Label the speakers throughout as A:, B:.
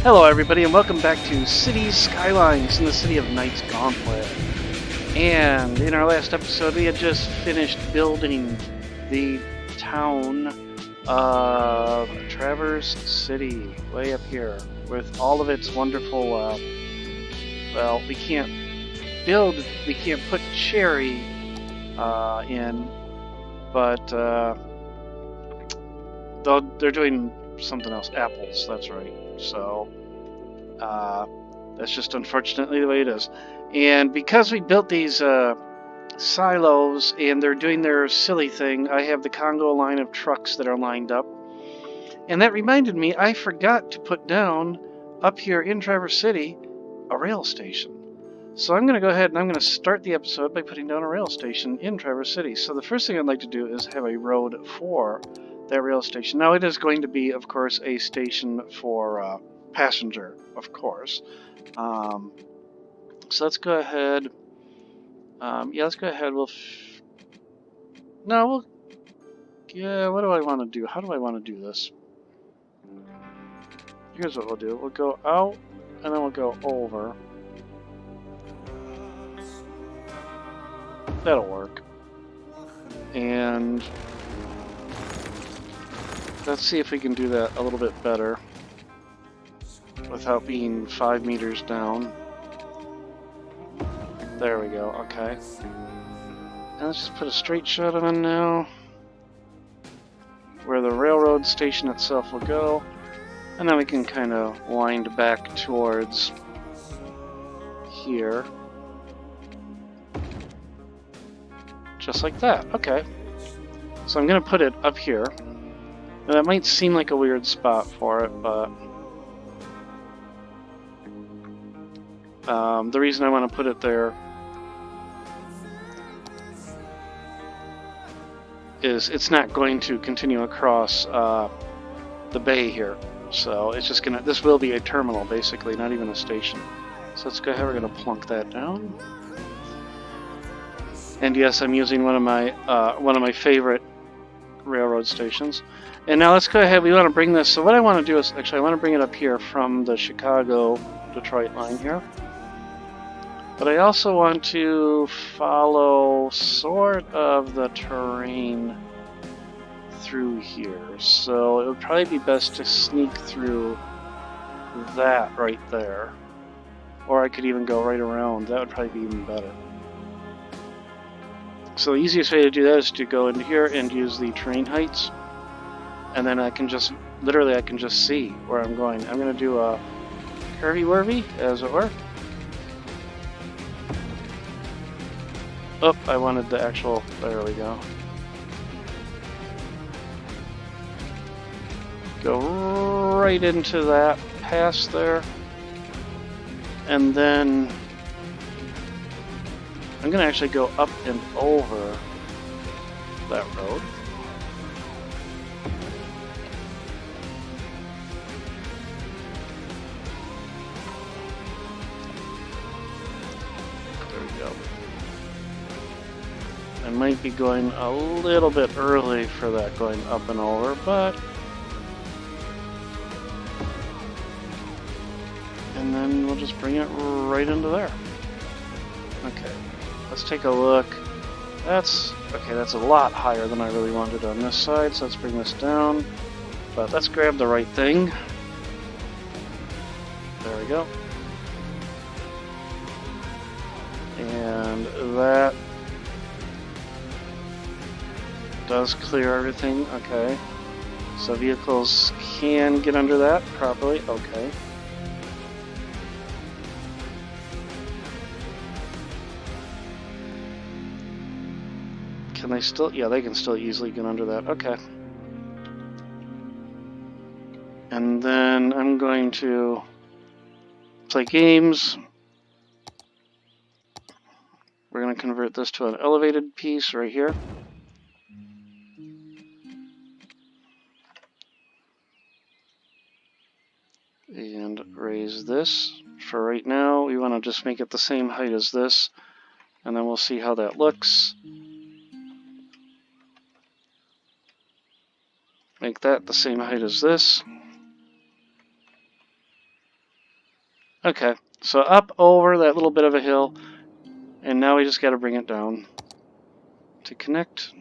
A: Hello, everybody, and welcome back to City Skylines in the city of Knight's Gauntlet. And in our last episode, we had just finished building the town of Traverse City, way up here, with all of its wonderful. Well, we can't put cherry in, but they're doing something else. Apples, that's right. So that's just unfortunately the way it is. And because we built these silos and they're doing their silly thing, I have the Congo line of trucks that are lined up. And that reminded me, I forgot to put down up here in Traverse City a rail station. So I'm going to go ahead and I'm going to start the episode by putting down a rail station in Traverse City. So the first thing I'd like to do is have a road for that rail station. Now it is going to be, of course, a station for passenger, of course. So let's go ahead. Let's go ahead. What do I want to do? How do I want to do this? Here's what we'll do. We'll go out, and then we'll go over. That'll work. And let's see if we can do that a little bit better without being 5 meters down. There we go. Okay. And let's just put a straight shot on now, where the railroad station itself will go. And then we can kind of wind back towards here. Just like that. Okay. So I'm going to put it up here. And that might seem like a weird spot for it, but the reason I want to put it there is it's not going to continue across the bay here. So it's just gonna. This will be a terminal, basically, not even a station. So let's go ahead. We're gonna plunk that down. And yes, I'm using one of my favorite railroad stations. And now let's go ahead. We want to bring this. So what I want to do is actually I want to bring it up here from the Chicago-Detroit line here. But I also want to follow sort of the terrain through here. So it would probably be best to sneak through that right there. Or I could even go right around. That would probably be even better. So the easiest way to do that is to go into here and use the terrain heights. And then I can just see where I'm going. I'm going to do a curvy-wurvy, as it were. Oh, I wanted the actual, there we go. Go right into that pass there. And then I'm going to actually go up and over that road. There we go. I might be going a little bit early for that going up and over, but... And then we'll just bring it right into there. Okay, let's take a look. That's a lot higher than I really wanted on this side, so let's bring this down. But let's grab the right thing. There we go. And that does clear everything. Okay. So vehicles can get under that properly. Okay. Can they still? Yeah, they can still easily get under that. Okay. And then I'm going to play games. We're going to convert this to an elevated piece right here. And raise this. For right now, we want to just make it the same height as this. And then we'll see how that looks. Make that the same height as this. Okay, so up over that little bit of a hill, and now we just got to bring it down to connect.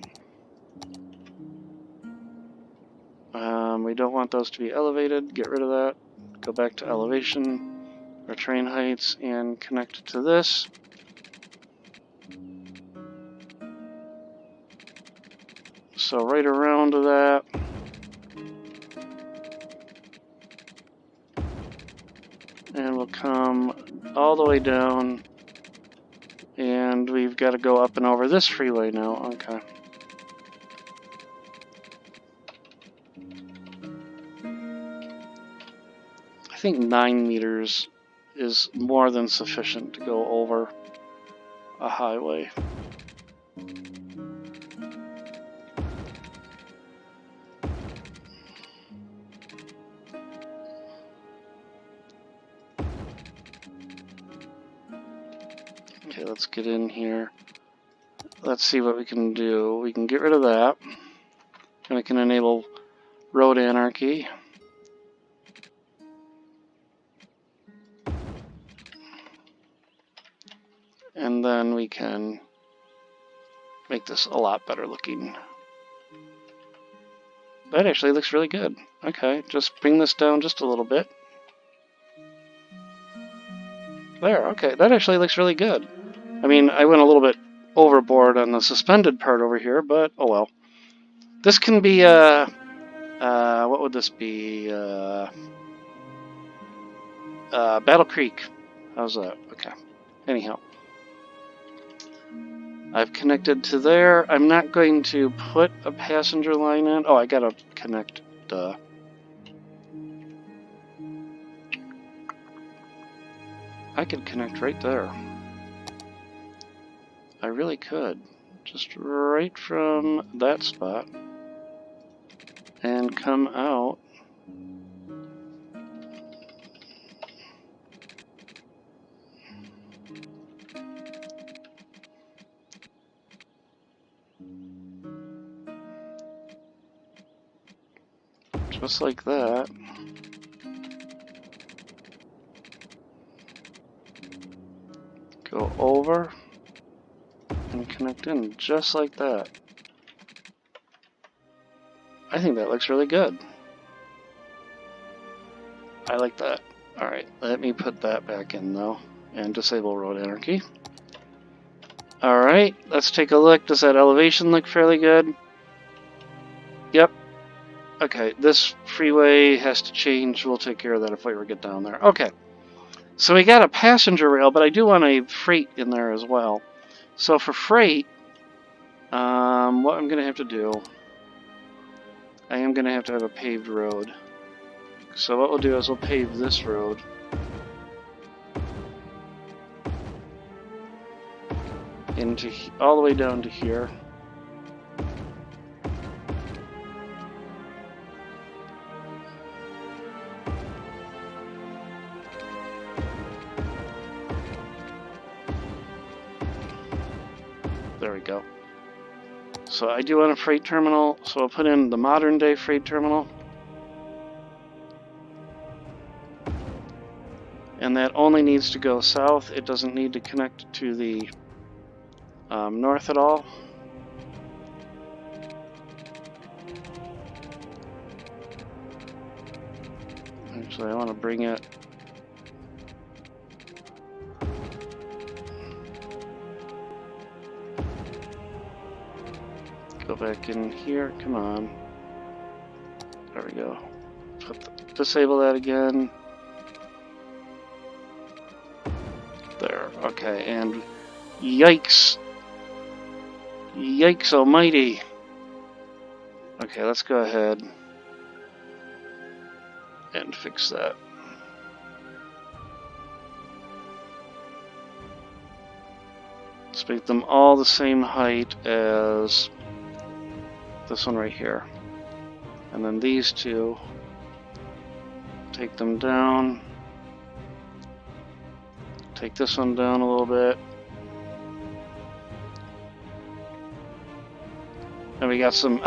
A: We don't want those to be elevated. Get rid of that. Go back to elevation or train heights and connect to this. So right around to that. And we'll come all the way down. And we've got to go up and over this freeway now. Okay. I think 9 meters is more than sufficient to go over a highway. Okay, let's get in here. Let's see what we can do. We can get rid of that. And we can enable road anarchy. And then we can make this a lot better looking. That actually looks really good. Okay, just bring this down just a little bit. There, okay, that actually looks really good. I mean, I went a little bit overboard on the suspended part over here, but oh well. This can be, what would this be? Battle Creek. How's that? Okay. Anyhow. I've connected to there. I'm not going to put a passenger line in. Oh, I gotta connect. Duh. I could connect right there. I really could. Just right from that spot. And come out. Just like that. Go over and connect in just like that. I think that looks really good. I like that. Alright, let me put that back in though and disable road anarchy. Alright, let's take a look. Does that elevation look fairly good? Yep. Okay, this freeway has to change. We'll take care of that if we ever get down there. Okay. So we got a passenger rail, but I do want a freight in there as well. So for freight, what I'm going to have to do, I am going to have a paved road. So what we'll do is we'll pave this road. Into all the way down to here. There we go. So I do want a freight terminal, so I'll put in the modern day freight terminal. And that only needs to go south. It doesn't need to connect to the north at all. Actually, I want to bring it. Go back in here. Come on. There we go. Disable that again. There. Okay, and yikes. Yikes almighty. Okay, let's go ahead and fix that. Let's make them all the same height as this one right here. And then these two, take them down. Take this one down a little bit. And we got some...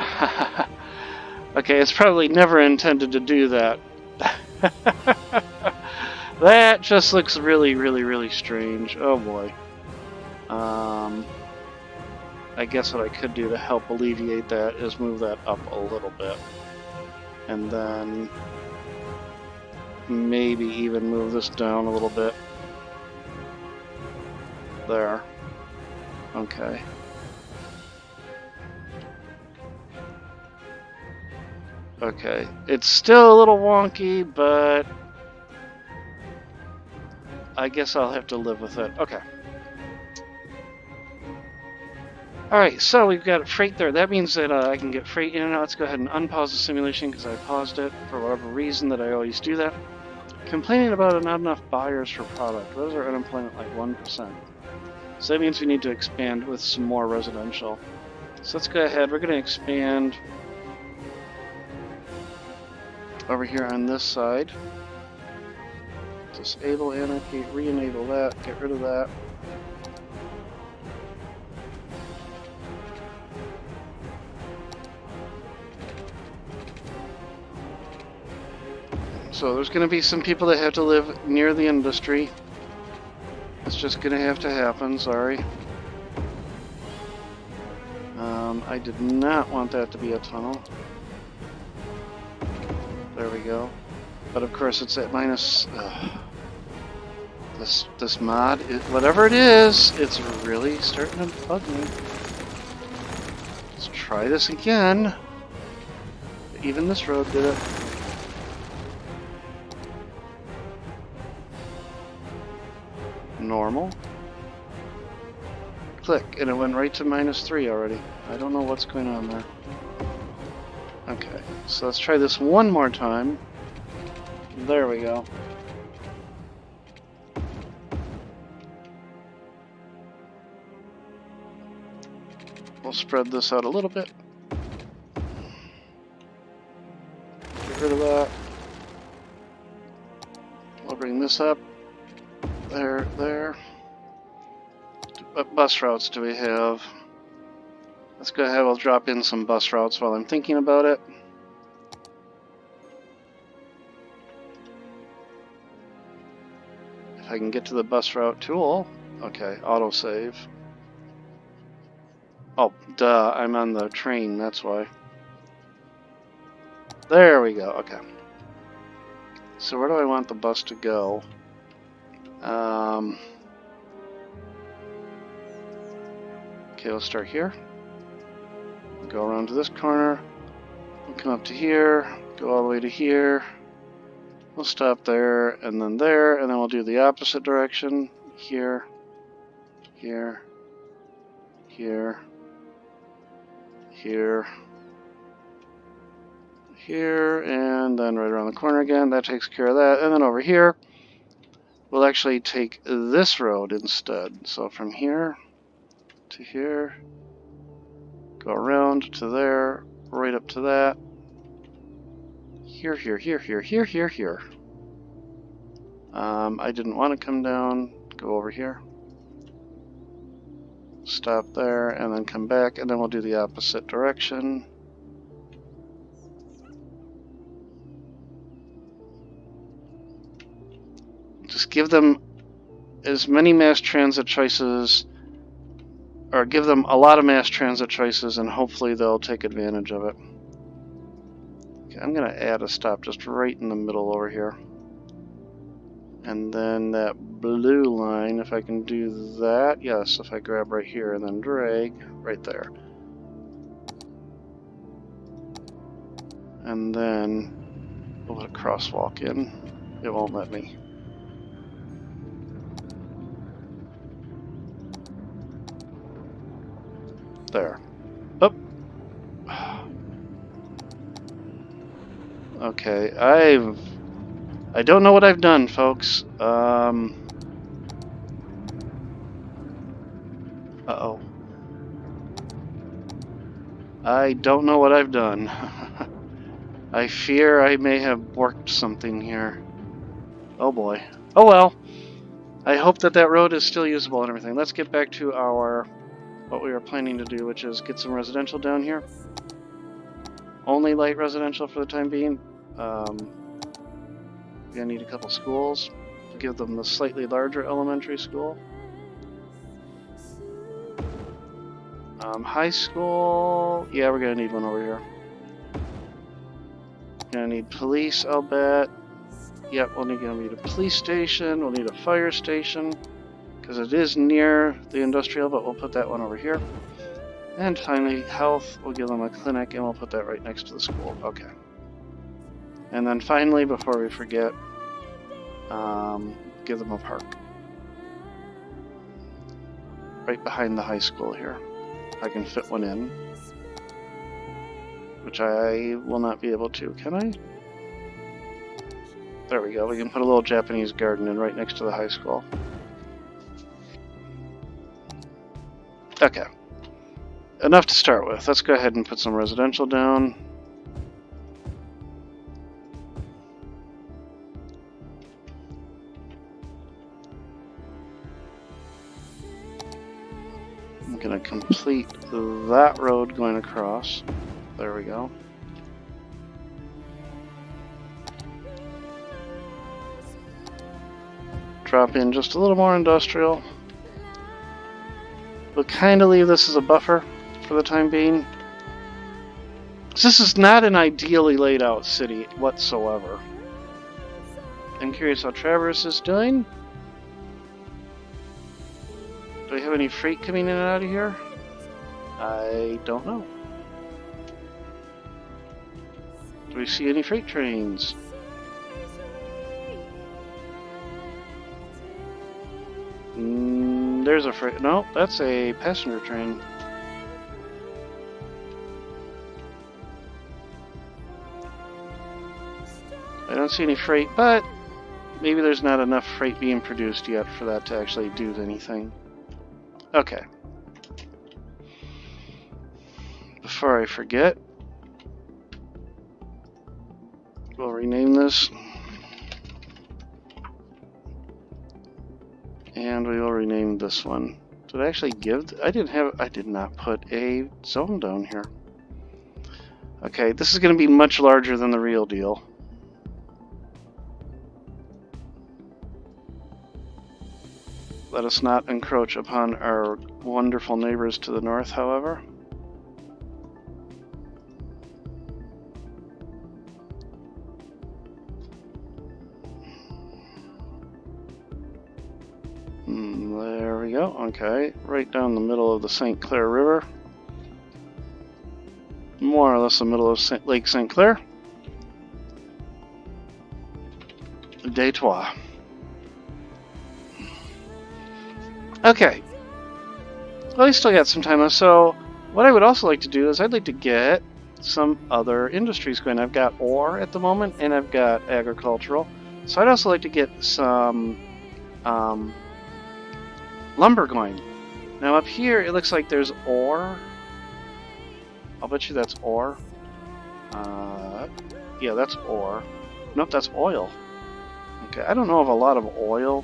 A: Okay, it's probably never intended to do that. That just looks really, really, really strange. Oh boy. I guess what I could do to help alleviate that is move that up a little bit. And then maybe even move this down a little bit. There. Okay. Okay. It's still a little wonky, but I guess I'll have to live with it. Okay. Alright, so we've got freight there. That means that I can get freight in and out. Let's go ahead and unpause the simulation because I paused it for whatever reason that I always do that. Complaining about not enough buyers for product. What is our unemployment like? 1%. So that means we need to expand with some more residential. So let's go ahead. We're going to expand over here on this side. Disable, annotate, re-enable that, get rid of that. So there's going to be some people that have to live near the industry. It's just going to have to happen, sorry. I did not want that to be a tunnel. There we go. But of course it's at minus... This mod, whatever it is, it's really starting to bug me. Let's try this again. Even this road did it. Normal. Click, and it went right to -3 already. I don't know what's going on there. Okay, so let's try this one more time. There we go. We'll spread this out a little bit. Get rid of that. We'll bring this up. There, there. What bus routes do we have? Let's go ahead, we'll drop in some bus routes while I'm thinking about it. If I can get to the bus route tool. Okay, autosave. Oh, duh, I'm on the train, that's why. There we go, okay. So where do I want the bus to go? Okay, we'll start here. Go around to this corner. We'll come up to here, go all the way to here. We'll stop there, and then we'll do the opposite direction. Here, here, here, here, here, and then right around the corner again. That takes care of that. And then over here, we'll actually take this road instead. So from here to here, go around to there, right up to that. Here, here, here, here, here, here, here. I didn't want to come down. Go over here. Stop there, and then come back, and then we'll do the opposite direction. Just give them as many mass transit choices, or give them a lot of mass transit choices, and hopefully they'll take advantage of it. Okay, I'm going to add a stop just right in the middle over here. And then that blue line, if I can do that, yes, if I grab right here and then drag right there. And then we'll put a crosswalk in. It won't let me. There. Oh. Okay, I don't know what I've done, folks. Uh-oh. I don't know what I've done. I fear I may have worked something here. Oh boy. Oh well. I hope that that road is still usable and everything. Let's get back to our what we were planning to do, which is get some residential down here. Only light residential for the time being. We're gonna need a couple schools. Give them the slightly larger elementary school. High school, yeah, we're gonna need one over here. Gonna need police, I'll bet. Yep, we're gonna need a police station, we'll need a fire station, because it is near the industrial, but we'll put that one over here. And finally, health, we'll give them a clinic, and we'll put that right next to the school. Okay. And then finally, before we forget, give them a park. Right behind the high school here. I can fit one in. Which I will not be able to, can I? There we go, we can put a little Japanese garden in right next to the high school. Okay. Enough to start with. Let's go ahead and put some residential down. I'm going to complete that road going across. There we go. Drop in just a little more industrial. We'll kind of leave this as a buffer for the time being. This is not an ideally laid out city whatsoever. I'm curious how Traverse is doing. Do we have any freight coming in and out of here? I don't know. Do we see any freight trains? There's a freight. No, that's a passenger train. I don't see any freight, but maybe there's not enough freight being produced yet for that to actually do anything. Okay. Before I forget, we'll rename this. And we will rename this one. Did I actually give? I did not put a zone down here. Okay, this is going to be much larger than the real deal. Let us not encroach upon our wonderful neighbors to the north, however. There we go. Okay, right down the middle of the St. Clair River. More or less the middle of Lake St. Clair. Detroit. Okay. Well, we still got some time left, so what I would also like to do is I'd like to get some other industries going. I've got ore at the moment, and I've got agricultural. So I'd also like to get some lumber going. Now up here, it looks like there's ore. I'll bet you that's ore. Yeah, that's ore. Nope, that's oil. Okay, I don't know of a lot of oil.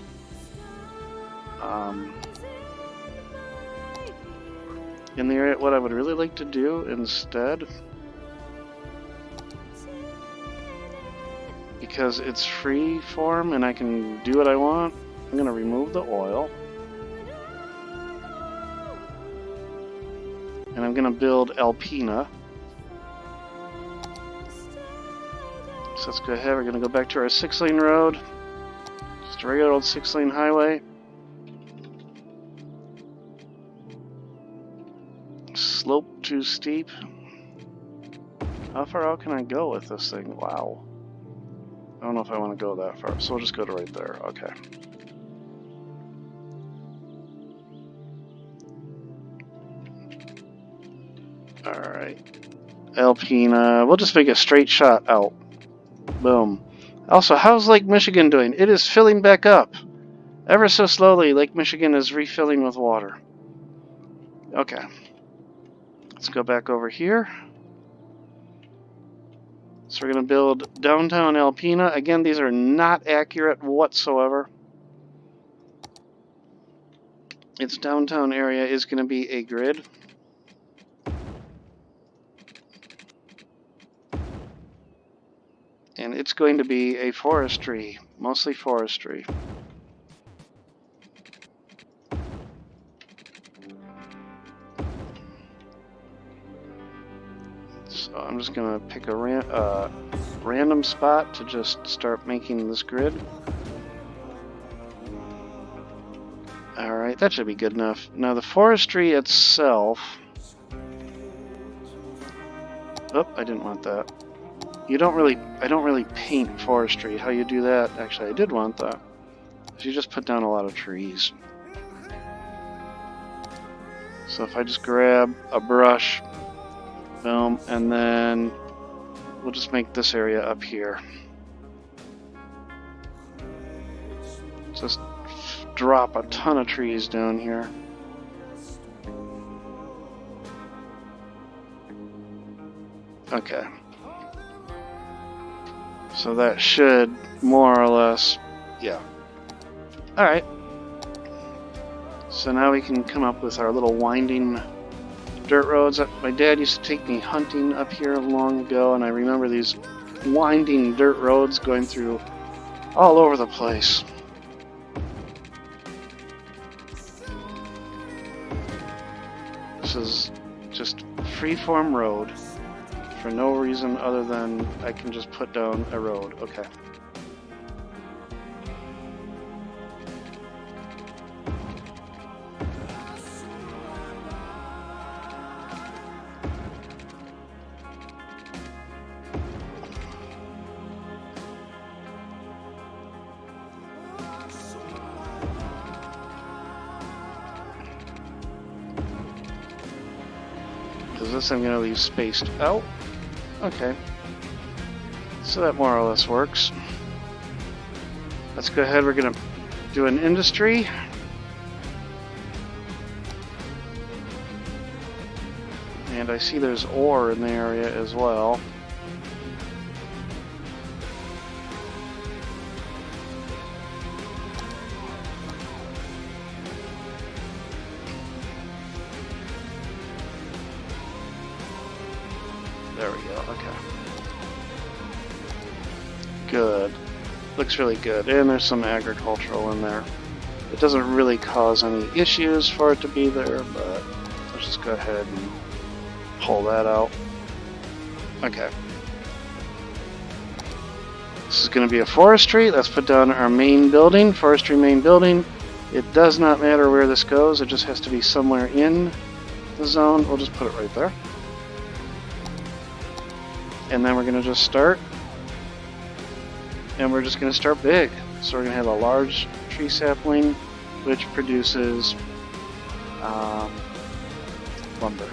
A: In the area, what I would really like to do instead, because it's free form and I can do what I want, I'm going to remove the oil. And I'm going to build Alpena. So let's go ahead, we're going to go back to our 6-lane road. Just a regular old 6-lane highway. Slope too steep. How far out can I go with this thing? Wow. I don't know if I want to go that far, so we'll just go to right there. Okay. Alright. Alpena. We'll just make a straight shot out. Boom. Also, how's Lake Michigan doing? It is filling back up. Ever so slowly, Lake Michigan is refilling with water. Okay. Let's go back over here. So we're going to build downtown Alpena. Again, these are not accurate whatsoever. Its downtown area is going to be a grid. And it's going to be a forestry, mostly forestry. So I'm just gonna pick a random spot to just start making this grid. Alright, that should be good enough. Now the forestry itself... Oh, I didn't want that. I don't really paint forestry. How you do that? Actually, I did want that. You just put down a lot of trees. So if I just grab a brush, boom, and then we'll just make this area up here. Just drop a ton of trees down here. Okay. So that should more or less, yeah. Alright. So now we can come up with our little winding dirt roads. My dad used to take me hunting up here long ago, and I remember these winding dirt roads going through all over the place. This is just freeform road for no reason other than I can just put down a road. Okay. Because this I'm going to leave spaced out. Okay. So that more or less works. Let's go ahead. We're going to do an industry. And I see there's ore in the area as well. There we go, okay. Good. Looks really good. And there's some agricultural in there. It doesn't really cause any issues for it to be there, but let's just go ahead and pull that out. Okay. This is going to be a forestry. Let's put down our main building, forestry main building. It does not matter where this goes. It just has to be somewhere in the zone. We'll just put it right there. And then we're going to just start, and we're just going to start big. So we're going to have a large tree sapling, which produces lumber.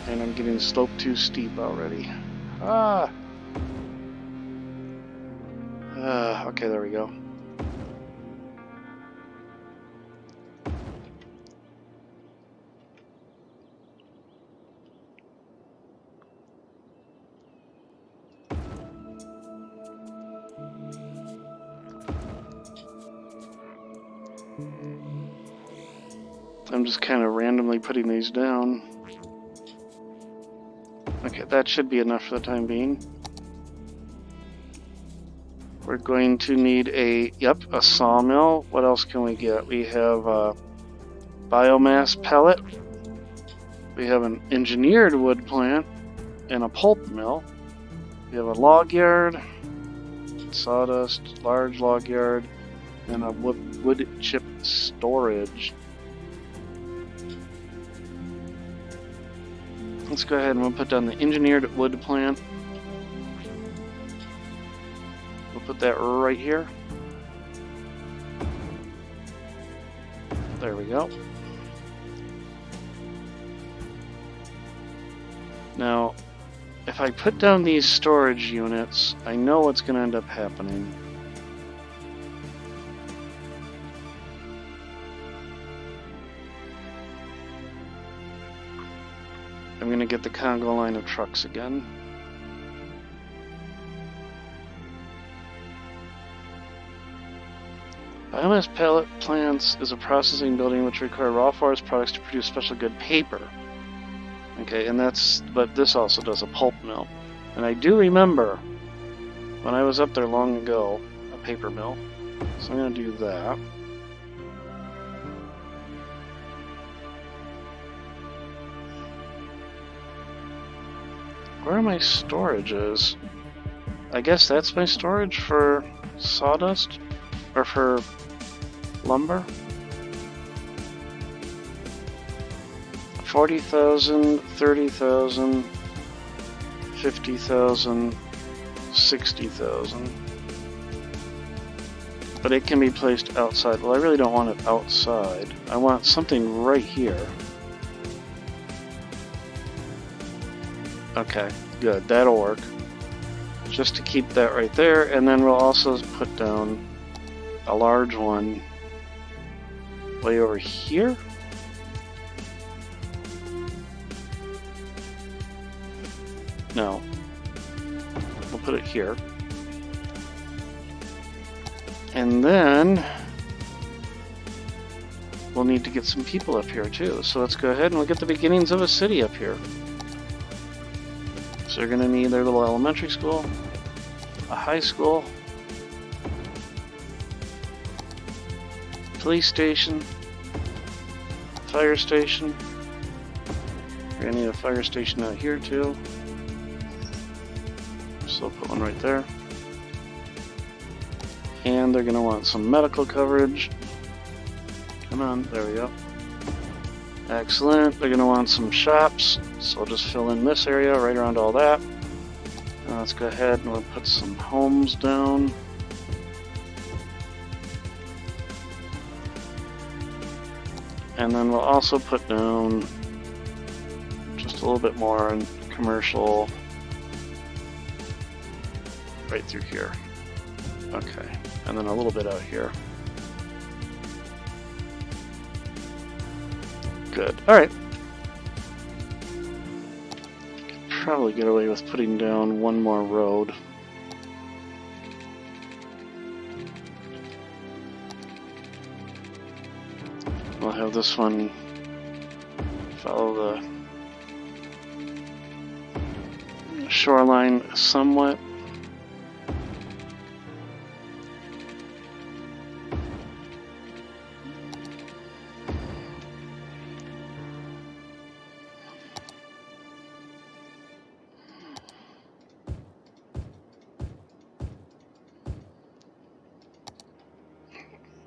A: And I'm getting the slope too steep already. Okay, there we go. I'm just kind of randomly putting these down. Okay, that should be enough for the time being. We're going to need a sawmill. What else can we get? We have a biomass pellet. We have an engineered wood plant and a pulp mill. We have a log yard, sawdust, large log yard, and a wood chip storage. Let's go ahead and we'll put down the engineered wood plant. We'll put that right here. There we go. Now, if I put down these storage units, I know what's going to end up happening. I'm going to get the Congo line of trucks again. Biomass pellet plants is a processing building which require raw forest products to produce special good paper. Okay, and but this also does a pulp mill. And I do remember when I was up there long ago, a paper mill. So I'm going to do that. where my storage is. I guess that's my storage for sawdust? Or for lumber? 40,000, 30,000, 50,000, 60,000. But it can be placed outside. Well, I really don't want it outside. I want something right here. Okay, good. That'll work. Just to keep that right there, and then we'll also put down a large one way over here. No. We'll put it here. And then we'll need to get some people up here too. So let's go ahead and we'll get the beginnings of a city up here. So they're going to need their little elementary school, a high school, police station, fire station. We're going to need a fire station out here too. So I'll put one right there. And they're going to want some medical coverage. Come on, there we go. Excellent. They're going to want some shops, so I'll just fill in this area right around all that. Let's go ahead and we'll put some homes down. And then we'll also put down just a little bit more in commercial right through here. Okay, and then a little bit out here. Good. Alright. Probably get away with putting down one more road. We'll have this one follow the shoreline somewhat.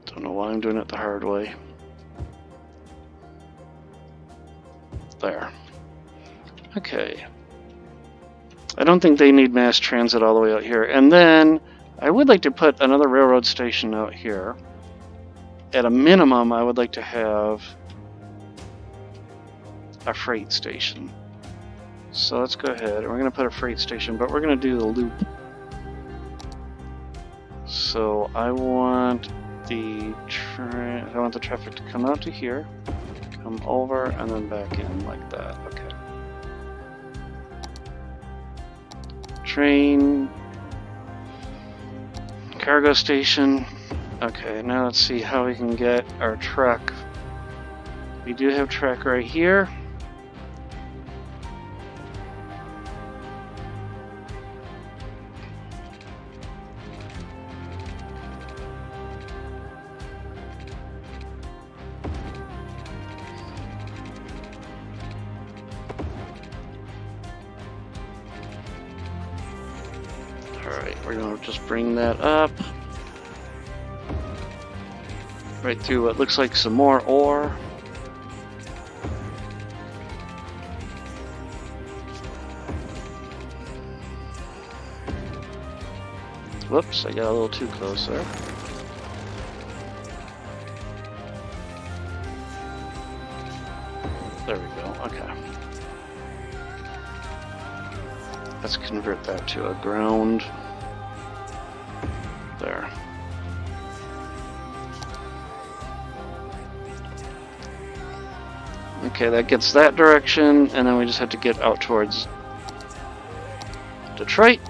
A: Don't know why I'm doing it the hard way. There. Okay. I don't think they need mass transit all the way out here. And then I would like to put another railroad station out here. At a minimum, I would like to have a freight station. So let's go ahead. We're going to put a freight station, but we're going to do the loop. So I want the traffic to come out to here, come over, and then back in like that. Okay. Train, cargo station. Okay, now let's see how we can get our truck. We do have track right here. Alright, we're going to just bring that up. Right through what looks like some more ore. Whoops, I got a little too close there. There we go, okay. Let's convert that to a ground. There. Okay, that gets that direction, and then we just have to get out towards Detroit.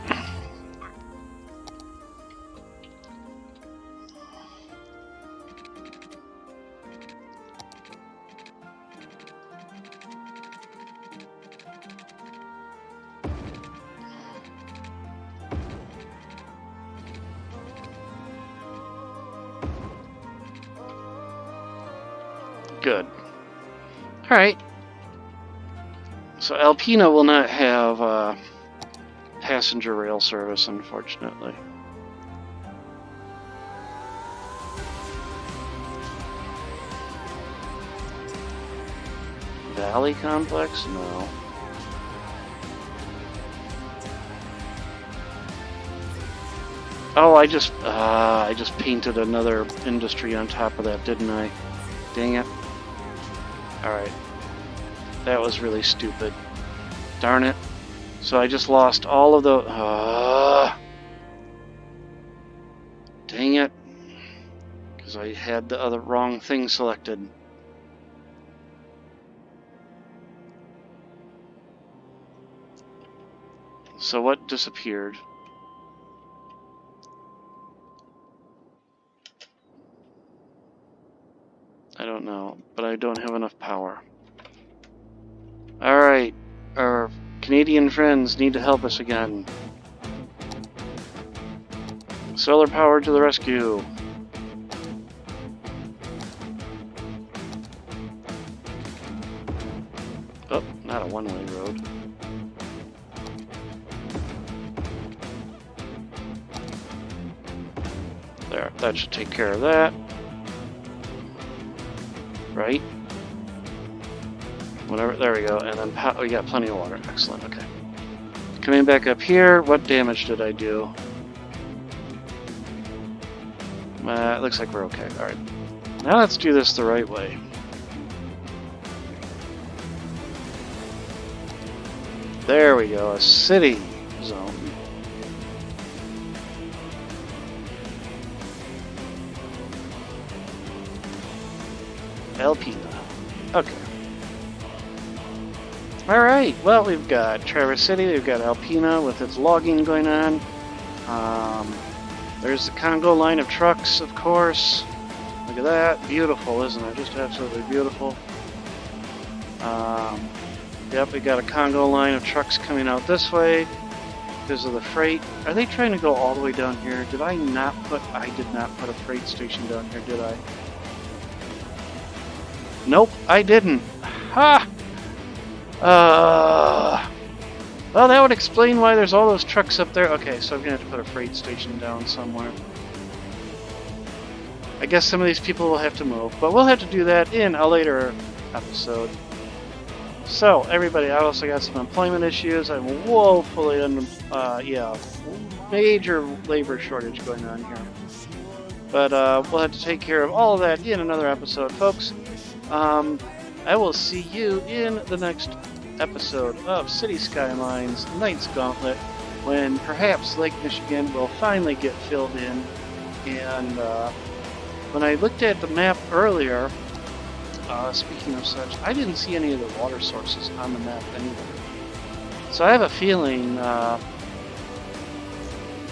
A: Good. Alright. So Alpena will not have passenger rail service, unfortunately. Valley complex? No. Oh, I just painted another industry on top of that, didn't I? Dang it. Alright. That was really stupid. Darn it. So I just lost all of the... dang it. Because I had the other wrong thing selected. So what disappeared? I don't know, but I don't have enough power. Alright, our Canadian friends need to help us again. Solar power to the rescue. Oh, not a one-way road. There, that should take care of that. Right? Whatever, there we go. And then we got plenty of water. Excellent, okay. Coming back up here, what damage did I do? It looks like we're okay. Alright. Now let's do this the right way. There we go, a city zone. Alpena. Okay. Alright, well, we've got Traverse City, we've got Alpena with its logging going on. There's the Congo line of trucks, of course. Look at that. Beautiful, isn't it? Just absolutely beautiful. Yep, we got a Congo line of trucks coming out this way because of the freight. Are they trying to go all the way down here? Did I not put... I did not put a freight station down here, did I? Nope, I didn't. Ha! Well, that would explain why there's all those trucks up there. Okay, so I'm going to have to put a freight station down somewhere. I guess some of these people will have to move, but we'll have to do that in a later episode. So, everybody, I also got some employment issues. I'm woefully major labor shortage going on here. But we'll have to take care of all of that in another episode, folks. I will see you in the next episode of City Skylines Knight's Gauntlet, when perhaps Lake Michigan will finally get filled in. And when I looked at the map earlier, speaking of such, I didn't see any of the water sources on the map anywhere. So I have a feeling that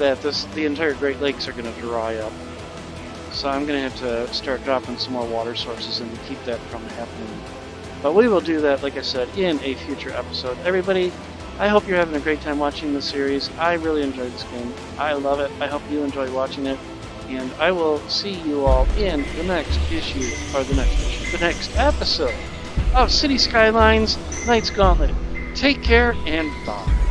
A: the entire Great Lakes are going to dry up. So I'm going to have to start dropping some more water sources in to keep that from happening. But we will do that, like I said, in a future episode. Everybody, I hope you're having a great time watching this series. I really enjoyed this game. I love it. I hope you enjoy watching it. And I will see you all in the next issue, or the next episode of City Skylines Knight's Gauntlet. Take care and bye.